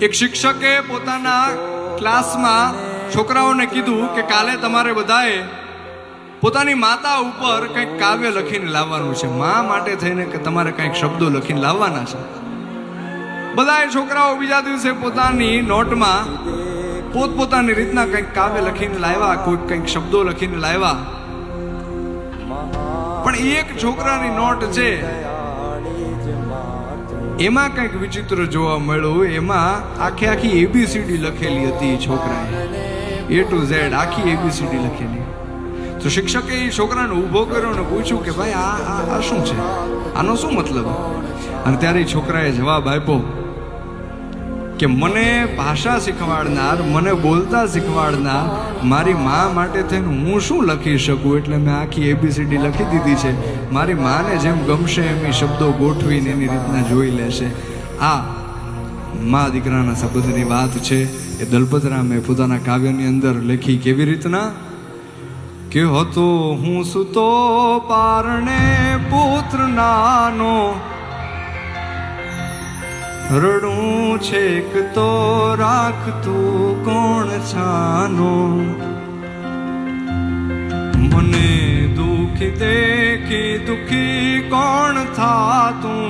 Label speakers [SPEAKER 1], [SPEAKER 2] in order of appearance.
[SPEAKER 1] એક શિક્ષકે પોતાના ક્લાસમાં છોકરાઓને કીધું કે કાલે તમારે બધાએ પોતાની માતા ઉપર કંઈક કાવ્ય લખીને લાવવાનું છે. મા માટે થઈને કે તમારે કંઈક શબ્દો લખીને લાવવાના છે. બધાએ છોકરાઓ બીજા દિવસે પોતાની નોટમાં પોતપોતાની રીતના કંઈક કાવ્ય લખીને લાવ્યા, કોઈ કંઈક શબ્દો લખીને લાવ્યા. પણ એક છોકરાની નોટ છે એમાં કંઈક વિચિત્ર જોવા મળ્યું. એમાં આખી એબીસીડી લખેલી હતી. છોકરાએ A to Z આખી એબીસીડી લખેલી. તો શિક્ષકે એ છોકરાને ઊભો કર્યો અને પૂછ્યું કે ભાઈ આ શું છે, આનો શું મતલબ? અને ત્યારે એ છોકરાએ જવાબ આપ્યો કે મને ભાષા શીખવાડનાર, મને બોલતા શીખવાડનાર મારી મા માટે થઈને હું શું લખી શકું, એટલે મેં આખી એબીસીડી લખી દીધી છે. મારી માને જેમ ગમશે એમ એ શબ્દો ગોઠવીને એની રીતના જોઈ લેશે. આ મા દીકરાના સંબંધની વાત છે. એ દલપતરામે પોતાના કાવ્યની અંદર લખી. કેવી રીતના કે હતો હું સુતો પારણે પુત્ર નાનો, રડું છેક તો રાખતું કોણ છાનો, મને દુખી દેખી દુખી કોણ થાતું,